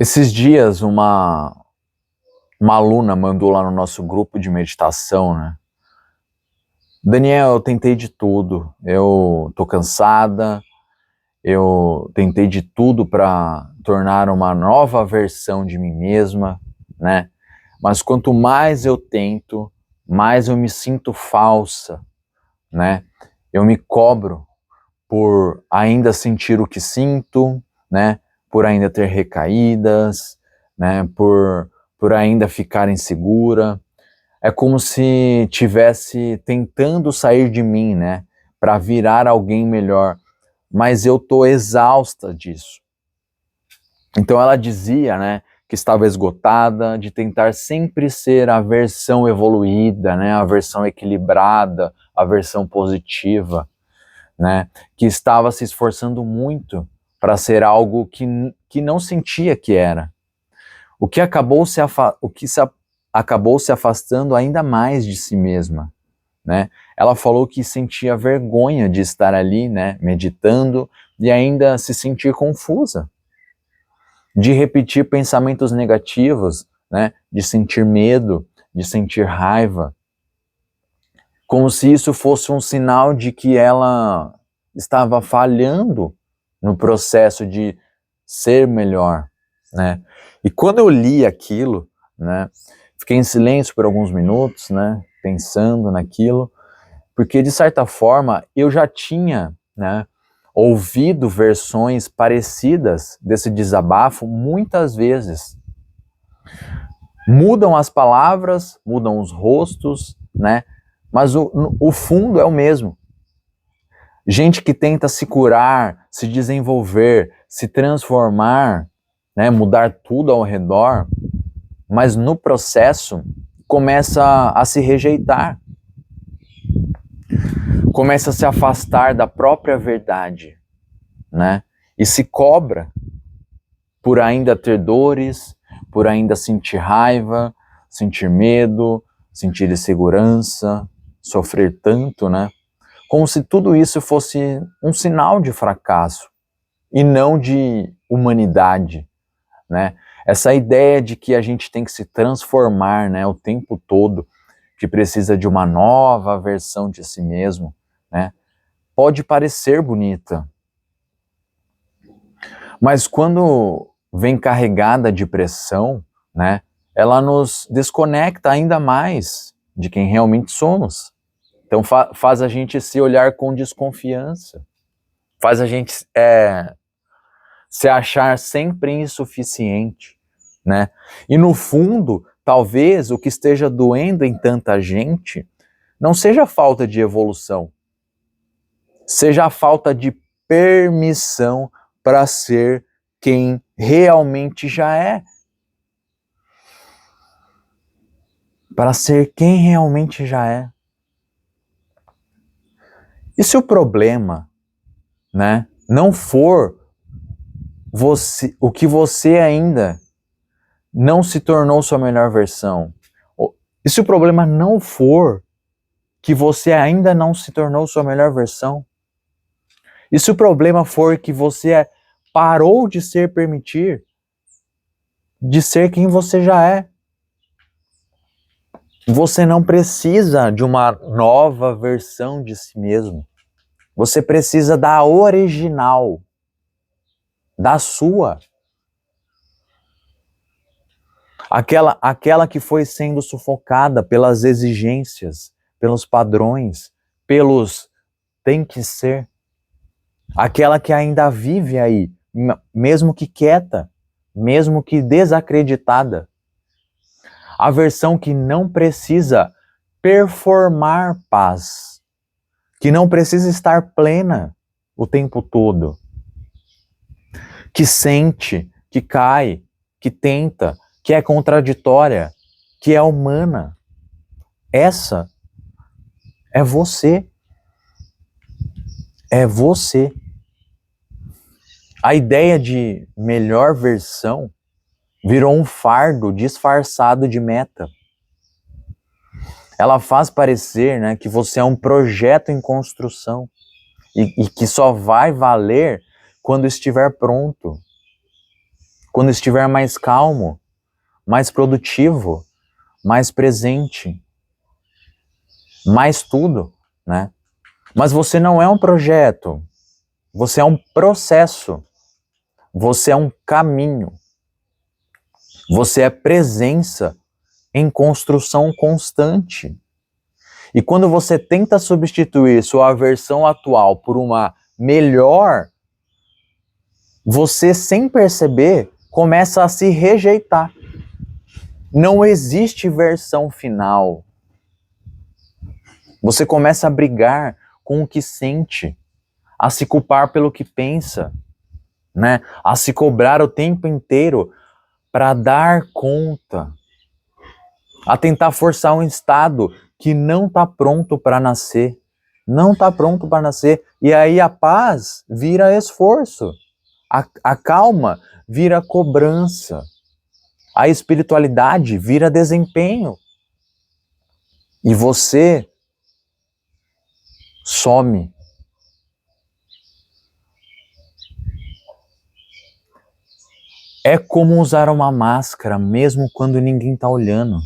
Esses dias uma aluna mandou lá no nosso grupo de meditação, né? Daniel, eu tentei de tudo, eu tô cansada, eu tentei de tudo para tornar uma nova versão de mim mesma, né? Mas quanto mais eu tento, mais eu me sinto falsa, né? Eu me cobro por ainda sentir o que sinto, né? Por ainda ter recaídas, né? Por ainda ficar insegura. É como se tivesse tentando sair de mim, né? Para virar alguém melhor. Mas eu tô exausta disso. Então ela dizia, né? Que estava esgotada de tentar sempre ser a versão evoluída, né? A versão equilibrada, a versão positiva, né? Que estava se esforçando muito para ser algo que não sentia que era. O que acabou acabou se afastando ainda mais de si mesma, né? Ela falou que sentia vergonha de estar ali, né, meditando e ainda se sentir confusa, de repetir pensamentos negativos, né, de sentir medo, de sentir raiva, como se isso fosse um sinal de que ela estava falhando no processo de ser melhor, né? E quando eu li aquilo, né, fiquei em silêncio por alguns minutos, né, pensando naquilo, porque de certa forma eu já tinha, né, ouvido versões parecidas desse desabafo muitas vezes. Mudam as palavras, mudam os rostos, né, mas o fundo é o mesmo. Gente que tenta se curar, se desenvolver, se transformar, né, mudar tudo ao redor, mas no processo começa a se rejeitar, começa a se afastar da própria verdade, né? E se cobra por ainda ter dores, por ainda sentir raiva, sentir medo, sentir insegurança, sofrer tanto, né? Como se tudo isso fosse um sinal de fracasso e não de humanidade, né? Essa ideia de que a gente tem que se transformar, né, o tempo todo, que precisa de uma nova versão de si mesmo, né? Pode parecer bonita, mas quando vem carregada de pressão, né, ela nos desconecta ainda mais de quem realmente somos. Então faz a gente se olhar com desconfiança, faz a gente se achar sempre insuficiente, né? E no fundo, talvez o que esteja doendo em tanta gente não seja a falta de evolução, seja a falta de permissão para ser quem realmente já é. Para ser quem realmente já é. E se o problema, né, não for você, o que você ainda não se tornou sua melhor versão? E se o problema não for que você ainda não se tornou sua melhor versão? E se o problema for que você parou de ser permitir, de ser quem você já é? Você não precisa de uma nova versão de si mesmo. Você precisa da original, da sua. Aquela que foi sendo sufocada pelas exigências, pelos padrões, pelos tem que ser. Aquela que ainda vive aí, mesmo que quieta, mesmo que desacreditada. A versão que não precisa performar paz, que não precisa estar plena o tempo todo, que sente, que cai, que tenta, que é contraditória, que é humana. Essa é você. É você. A ideia de melhor versão virou um fardo disfarçado de meta. Ela faz parecer, né, que você é um projeto em construção e que só vai valer quando estiver pronto. quando estiver mais calmo, mais produtivo, mais presente, mais tudo, né? Mas você não é um projeto, você é um processo, você é um caminho, você é presença em construção constante. E quando você tenta substituir sua versão atual por uma melhor, você, sem perceber, começa a se rejeitar. Não existe versão final. Você começa a brigar com o que sente, a se culpar pelo que pensa, né? A se cobrar o tempo inteiro para dar conta, a tentar forçar um estado que não está pronto para nascer. Não está pronto para nascer. E aí a paz vira esforço. A calma vira cobrança. A espiritualidade vira desempenho. E você some. É como usar uma máscara mesmo quando ninguém está olhando.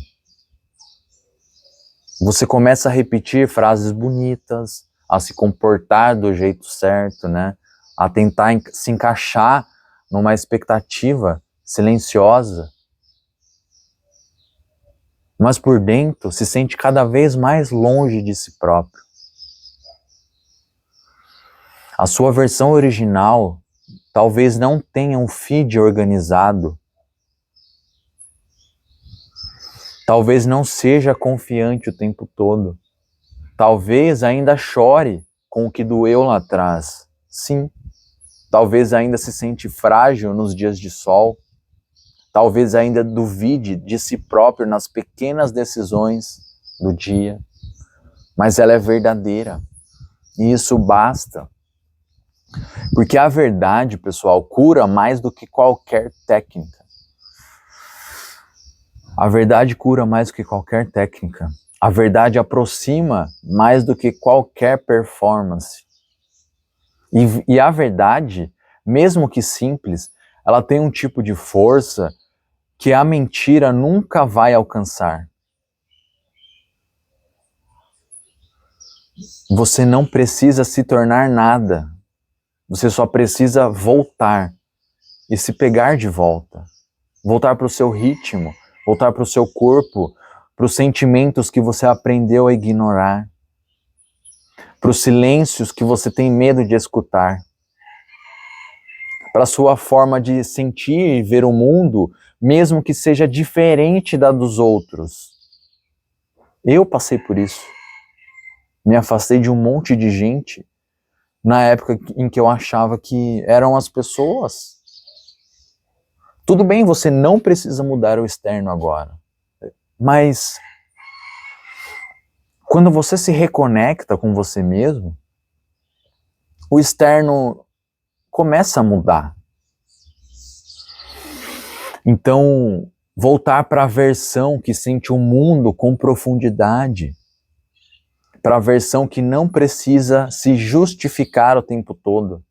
Você começa a repetir frases bonitas, a se comportar do jeito certo, né? A tentar se encaixar numa expectativa silenciosa. Mas por dentro se sente cada vez mais longe de si próprio. A sua versão original talvez não tenha um feed organizado. Talvez não seja confiante o tempo todo. Talvez ainda chore com o que doeu lá atrás. Sim. Talvez ainda se sente frágil nos dias de sol. Talvez ainda duvide de si próprio nas pequenas decisões do dia. Mas ela é verdadeira. E isso basta. Porque a verdade, pessoal, cura mais do que qualquer técnica. A verdade cura mais do que qualquer técnica. A verdade aproxima mais do que qualquer performance. E a verdade, mesmo que simples, ela tem um tipo de força que a mentira nunca vai alcançar. Você não precisa se tornar nada. Você só precisa voltar e se pegar de volta. Voltar para o seu ritmo, voltar para o seu corpo, para os sentimentos que você aprendeu a ignorar, para os silêncios que você tem medo de escutar, para a sua forma de sentir e ver o mundo, mesmo que seja diferente da dos outros. Eu passei por isso. Me afastei de um monte de gente na época em que eu achava que eram as pessoas. Tudo bem, você não precisa mudar o externo agora, mas quando você se reconecta com você mesmo, o externo começa a mudar. Então, voltar para a versão que sente o mundo com profundidade, para a versão que não precisa se justificar o tempo todo,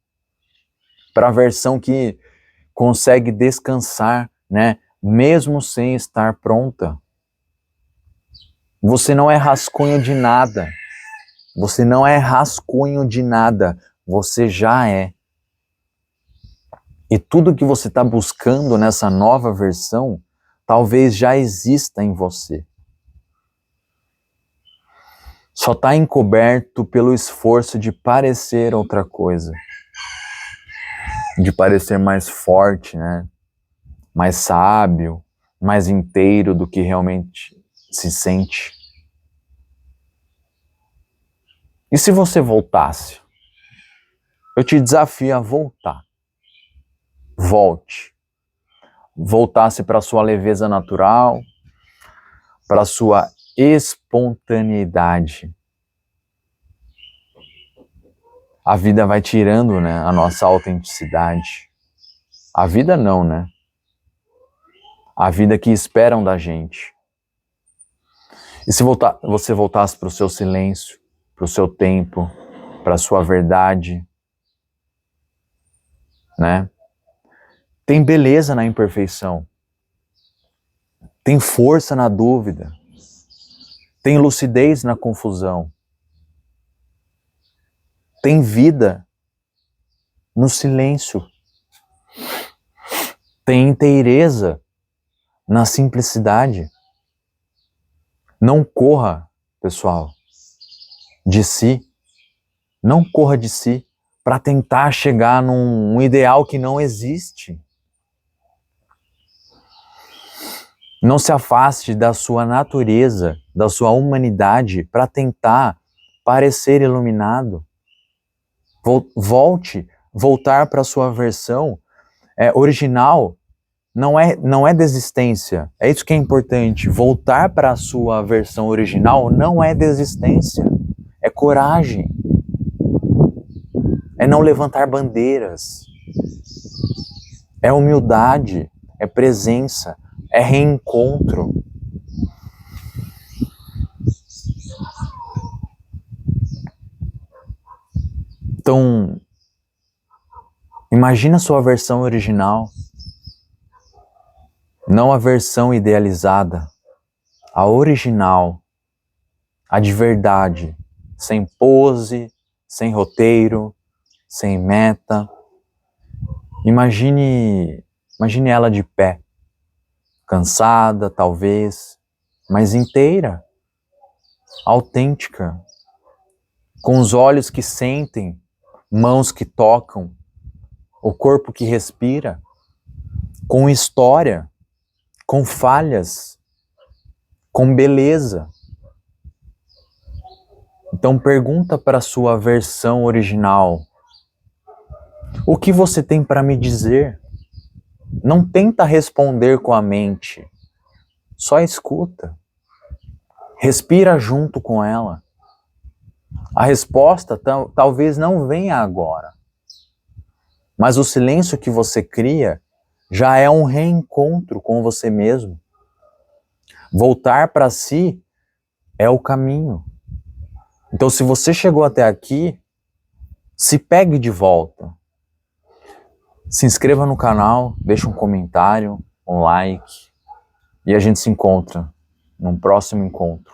para a versão que consegue descansar, né, mesmo sem estar pronta. Você não é rascunho de nada. Você não é rascunho de nada. Você já é. E tudo que você está buscando nessa nova versão, talvez já exista em você. Só está encoberto pelo esforço de parecer outra coisa. De parecer mais forte, né? Mais sábio, mais inteiro do que realmente se sente. E se você voltasse? Eu te desafio a voltar. Volte. Voltasse para a sua leveza natural, para a sua espontaneidade. A vida vai tirando, né, a nossa autenticidade. A vida não, né? A vida que esperam da gente. E se você voltasse para o seu silêncio, para o seu tempo, para a sua verdade, né? Tem beleza na imperfeição. Tem força na dúvida. Tem lucidez na confusão. Tem vida no silêncio. Tem inteireza na simplicidade. Não corra, pessoal, de si. Não corra de si para tentar chegar num ideal que não existe. Não se afaste da sua natureza, da sua humanidade para tentar parecer iluminado. Voltar para a sua versão original não é desistência. É isso que é importante. Voltar para a sua versão original não é desistência. É coragem. É não levantar bandeiras. É humildade. É presença. É reencontro. Então, imagina a sua versão original, não a versão idealizada, a original, a de verdade, sem pose, sem roteiro, sem meta. Imagine ela de pé, cansada talvez, mas inteira, autêntica, com os olhos que sentem, mãos que tocam, o corpo que respira, com história, com falhas, com beleza. Então pergunta para a sua versão original: o que você tem para me dizer? Não tenta responder com a mente, só escuta. Respira junto com ela. A resposta talvez não venha agora, mas o silêncio que você cria já é um reencontro com você mesmo. Voltar para si é o caminho. Então, se você chegou até aqui, se pegue de volta. Se inscreva no canal, deixe um comentário, um like, e a gente se encontra num próximo encontro.